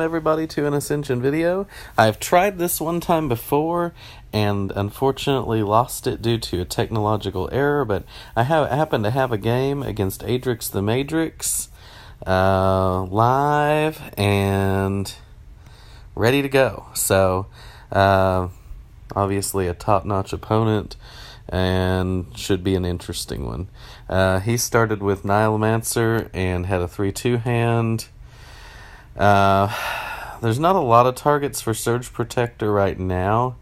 Everybody to an Ascension video. I've tried this one time before and unfortunately lost it due to a technological error, but I happen to have a game against Adrixthemadrix live and ready to go. So obviously a top-notch opponent and should be an interesting one. He started with Nihilomancer and had a 3-2 hand. There's not a lot of targets for Surge Protector right now,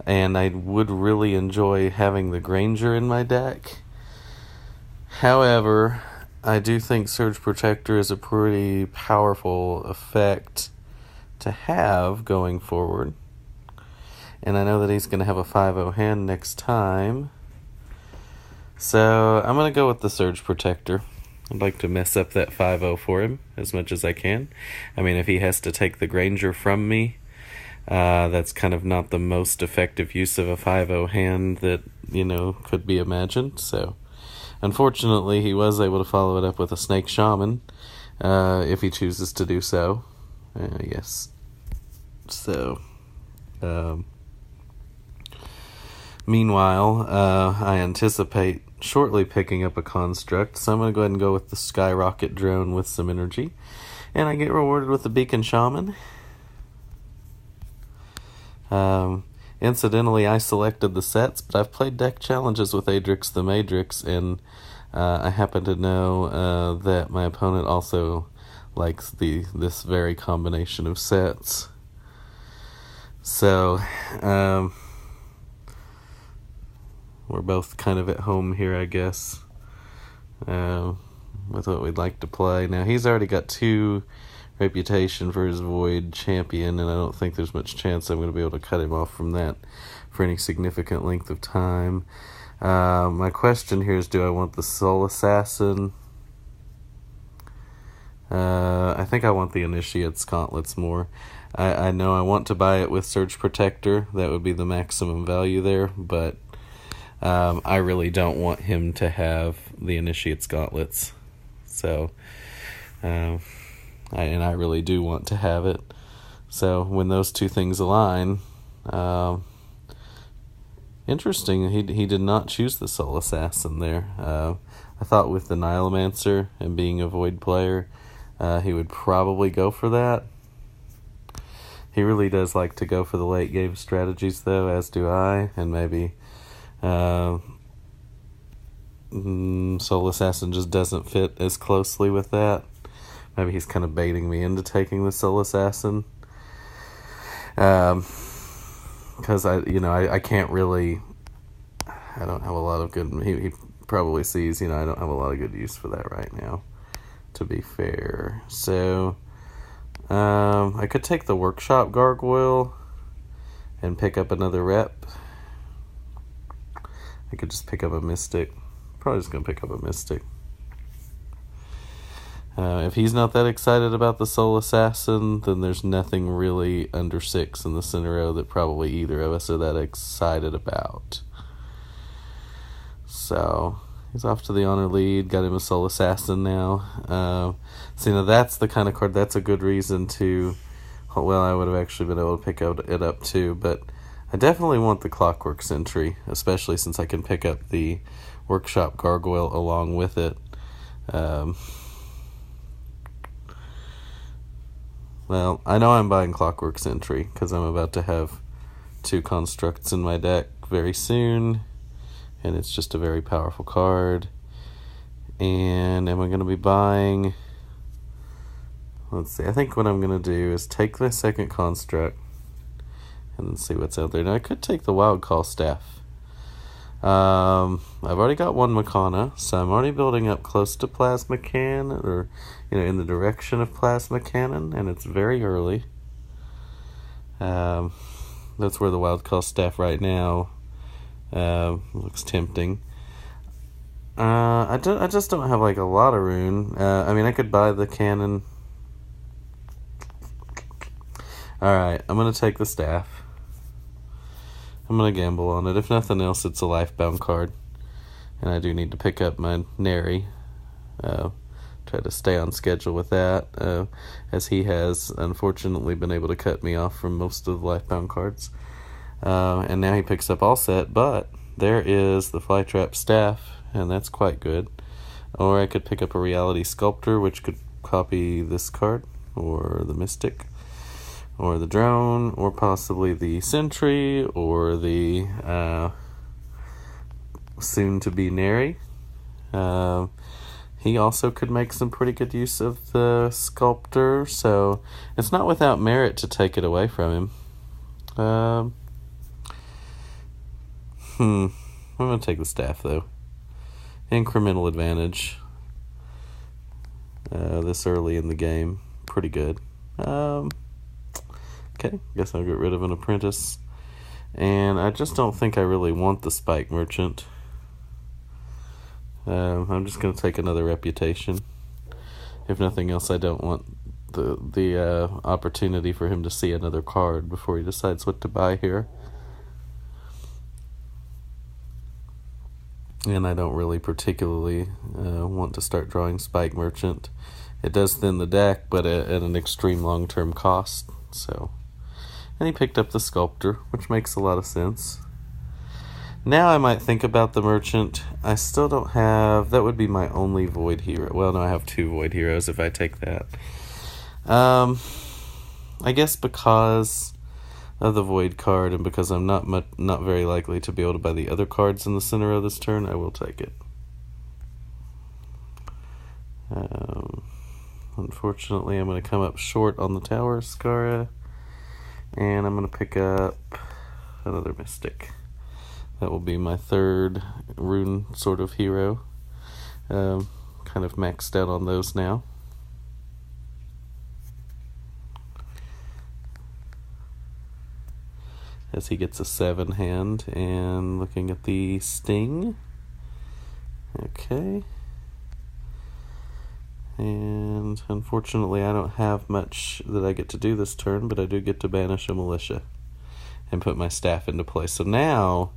and I would really enjoy having the Granger in my deck. However, I do think Surge Protector is a pretty powerful effect to have going forward. And I know that he's going to have a 5-0 hand next time. So I'm going to go with the Surge Protector. I'd like to mess up that 5-0 for him as much as I can. I mean, if he has to take the Granger from me, that's kind of not the most effective use of a 5-0 hand that, could be imagined. So, unfortunately, he was able to follow it up with a Snake Shaman, if he chooses to do so. Yes. So, meanwhile, I anticipate shortly picking up a construct, so I'm going to go ahead and go with the Skyrocket Drone with some energy, and I get rewarded with the Beacon Shaman. Incidentally, I selected the sets, but I've played deck challenges with Adrixthemadrix, and I happen to know that my opponent also likes this very combination of sets. So, we're both kind of at home here, I guess, with what we'd like to play. Now, he's already got 2 reputation for his Void Champion, and I don't think there's much chance I'm going to be able to cut him off from that for any significant length of time. My question here is, do I want the Soul Assassin? I think I want the Initiate's Gauntlets more. I know I want to buy it with Surge Protector. That would be the maximum value there, but I really don't want him to have the Initiate's Gauntlets. So, I really do want to have it. So, when those two things align, interesting, he did not choose the Soul Assassin there. I thought with the Nihilomancer and being a Void player, he would probably go for that. He really does like to go for the late game strategies, though, as do I, and maybe Soul Assassin just doesn't fit as closely with that. Maybe he's kind of baiting me into taking the Soul Assassin. Because I can't really, I don't have a lot of good, he probably sees, I don't have a lot of good use for that right now, to be fair. So, I could take the Workshop Gargoyle and pick up another rep. I could just pick up a Mystic. Probably just going to pick up a Mystic. If he's not that excited about the Soul Assassin, then there's nothing really under 6 in the center row that probably either of us are that excited about. So, he's off to the honor lead. Got him a Soul Assassin now. So, that's the kind of card, that's a good reason to, well, I would have actually been able to pick it up too, but I definitely want the Clockwork Sentry, especially since I can pick up the Workshop Gargoyle along with it. Well, I know I'm buying Clockwork Sentry because I'm about to have 2 constructs in my deck very soon, and it's just a very powerful card. And am I going to be buying... Let's see, I think what I'm going to do is take the second construct and then see what's out there. Now, I could take the Wild Call Staff. I've already got 1 Makana, so I'm already building up close to Plasma Cannon, or, in the direction of Plasma Cannon, and it's very early. That's where the Wild Call Staff right now looks tempting. I just don't have, a lot of rune. I could buy the cannon. Alright, I'm going to take the staff. I'm going to gamble on it. If nothing else, it's a lifebound card. And I do need to pick up my Nary. try to stay on schedule with that, as he has unfortunately been able to cut me off from most of the Lifebound cards. And now he picks up All Set, but there is the Flytrap Staff, and that's quite good. Or I could pick up a Reality Sculptor, which could copy this card, or the Mystic, or the Drone, or possibly the Sentry, or the soon-to-be Neri. He also could make some pretty good use of the Sculptor, so it's not without merit to take it away from him. I'm going to take the Staff, though. Incremental advantage this early in the game. Pretty good. Okay, guess I'll get rid of an Apprentice. And I just don't think I really want the Spike Merchant. I'm just going to take another Reputation. If nothing else, I don't want the opportunity for him to see another card before he decides what to buy here. And I don't really particularly want to start drawing Spike Merchant. It does thin the deck, but at an extreme long-term cost. So, and he picked up the Sculptor, which makes a lot of sense. Now I might think about the Merchant. I still don't have... That would be my only Void Hero. Well, no, I have 2 Void Heroes if I take that. I guess because of the Void card, and because I'm not very likely to be able to buy the other cards in the center of this turn, I will take it. Unfortunately, I'm going to come up short on the Tower Skara, and I'm going to pick up another Mystic. That will be my 3rd rune sort of hero. Kind of maxed out on those now. As he gets a 7 hand, and looking at the Sting. Okay. And unfortunately I don't have much that I get to do this turn, but I do get to banish a Militia and put my Staff into play. So now,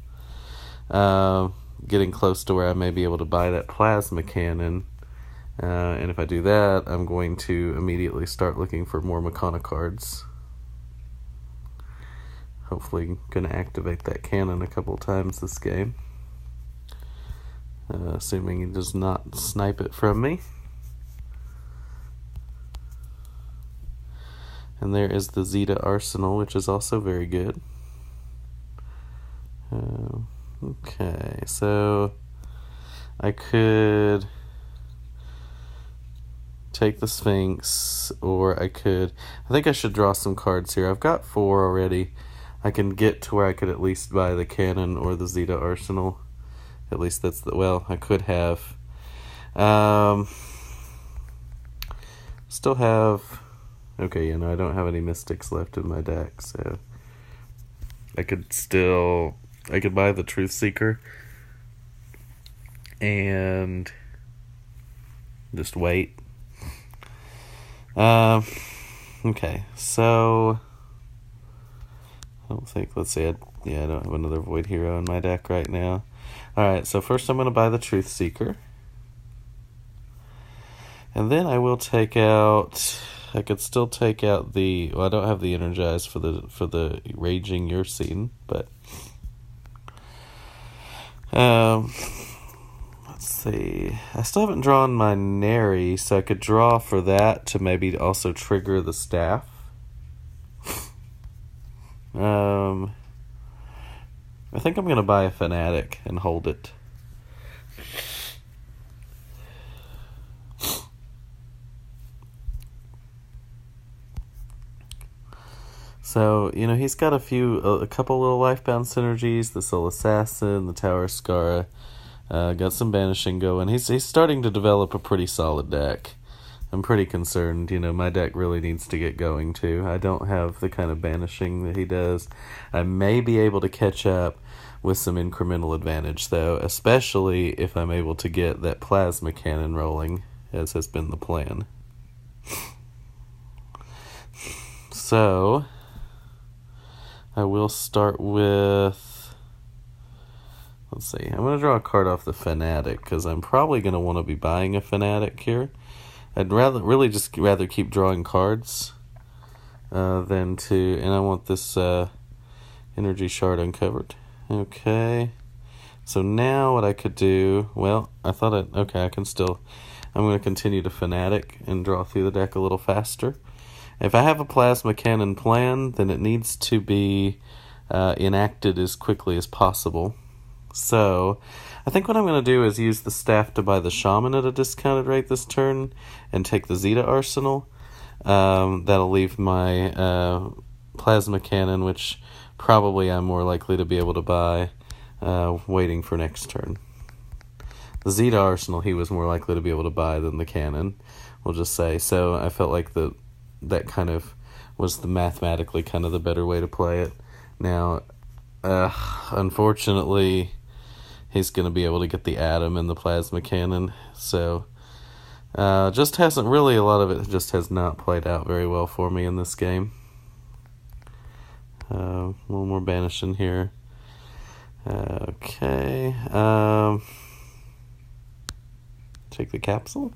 getting close to where I may be able to buy that Plasma Cannon. And if I do that, I'm going to immediately start looking for more Makana cards. Hopefully going to activate that cannon a couple times this game. Assuming he does not snipe it from me. And there is the Zeta Arsenal, which is also very good. Okay, so I could take the Sphinx, or I think I should draw some cards here. I've got 4 already. I can get to where I could at least buy the cannon or the Zeta Arsenal. At least that's I could have. Still have... Okay, I don't have any Mystics left in my deck, so I could buy the Truth Seeker and just wait. Okay, so I don't think, let's see, I don't have another Void Hero in my deck right now. Alright, so first I'm going to buy the Truth Seeker. And then I will take out... I could still take out the... Well, I don't have the Energize for the Raging Ursine, but... let's see. I still haven't drawn my Neri, so I could draw for that to maybe also trigger the Staff. I think I'm going to buy a Fanatic and hold it. So, he's got a couple little Lifebound synergies, the Soul Assassin, the Tower Skara, got some banishing going. He's starting to develop a pretty solid deck. I'm pretty concerned, my deck really needs to get going too. I don't have the kind of banishing that he does. I may be able to catch up with some incremental advantage though, especially if I'm able to get that Plasma Cannon rolling, as has been the plan. So... I will start with, let's see, I'm going to draw a card off the Fanatic, because I'm probably going to want to be buying a Fanatic here. I'd rather keep drawing cards than to, and I want this energy shard uncovered. Okay, so now what I could do, well, I can still, I'm going to continue to Fanatic and draw through the deck a little faster. If I have a plasma cannon plan, then it needs to be enacted as quickly as possible. So I think what I'm going to do is use the staff to buy the shaman at a discounted rate this turn and take the Zeta arsenal. That'll leave my plasma cannon, which probably I'm more likely to be able to buy waiting for next turn. The Zeta arsenal he was more likely to be able to buy than the cannon, we'll just say. So I felt like that kind of was mathematically kind of the better way to play it. Now, unfortunately, he's going to be able to get the atom and the plasma cannon, so just hasn't really, a lot of it just has not played out very well for me in this game. A little more banishing here. Okay, take the capsule?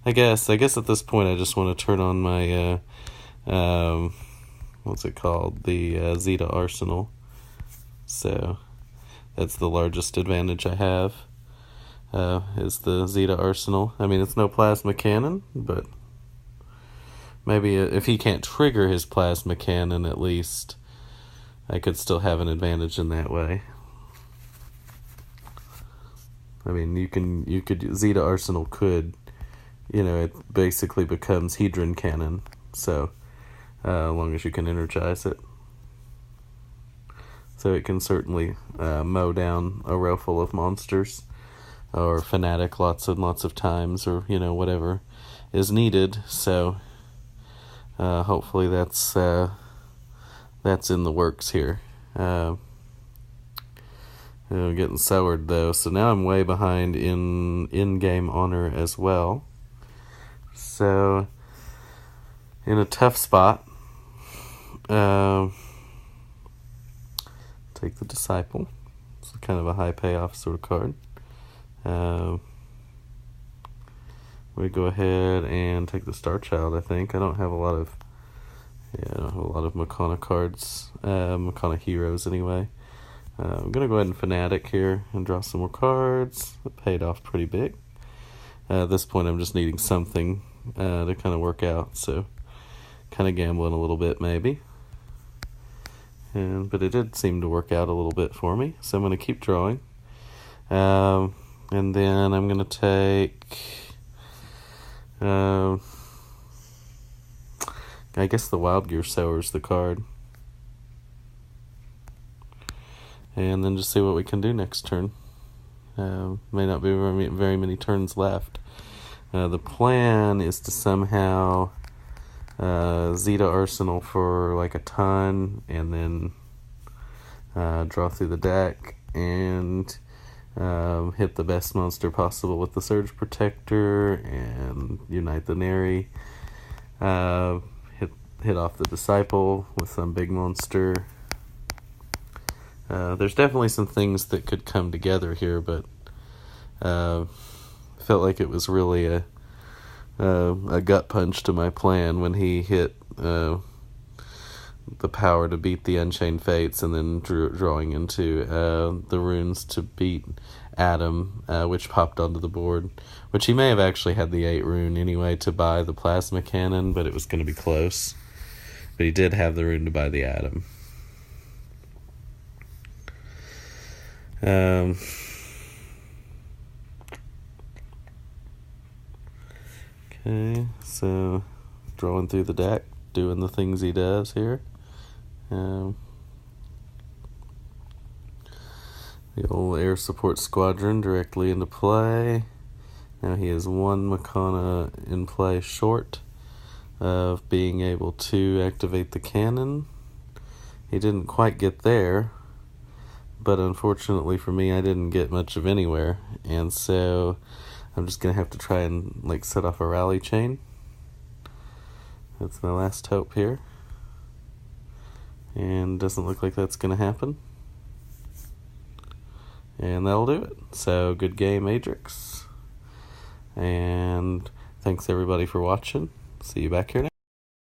I guess at this point I just want to turn on my, what's it called? The Zeta arsenal. So that's the largest advantage I have, is the Zeta arsenal. I mean, it's no plasma cannon, but maybe if he can't trigger his plasma cannon, at least I could still have an advantage in that way. I mean, Zeta arsenal could, it basically becomes Hedron cannon, so as long as you can energize it. So it can certainly mow down a row full of monsters, or Fanatic lots and lots of times, or whatever is needed. So hopefully that's in the works here. Getting soured though, so now I'm way behind in-game honor as well. So in a tough spot. Take the Disciple. It's kind of a high payoff sort of card. We go ahead and take the Star Child, I think. I don't have a lot of Makana cards, Makana heroes anyway. I'm going to go ahead and Fanatic here and draw some more cards. It paid off pretty big. At this point I'm just needing something to kind of work out, so kind of gambling a little bit maybe. But it did seem to work out a little bit for me, so I'm going to keep drawing. And then I'm going to take, I guess the Wild Gear Sower's the card. And then just see what we can do next turn. May not be very many turns left. The plan is to somehow Zeta arsenal for like a ton, and then draw through the deck and hit the best monster possible with the Surge Protector and unite the Neri. Hit off the Disciple with some big monster. There's definitely some things that could come together here, but felt like it was really a gut punch to my plan when he hit the power to beat the Unchained Fates, and then drawing into the runes to beat Adam, which popped onto the board, which he may have actually had the 8 rune anyway to buy the plasma cannon, but it was going to be close. But he did have the rune to buy the Adam. Okay, so drawing through the deck, doing the things he does here. The old air support squadron directly into play. Now he has 1 Makana in play short of being able to activate the cannon. He didn't quite get there, but unfortunately for me, I didn't get much of anywhere, and so I'm just going to have to try and set off a rally chain. That's my last hope here. And doesn't look like that's going to happen. And that'll do it. So good game, Adrix. And Thanks everybody for watching. See you back here next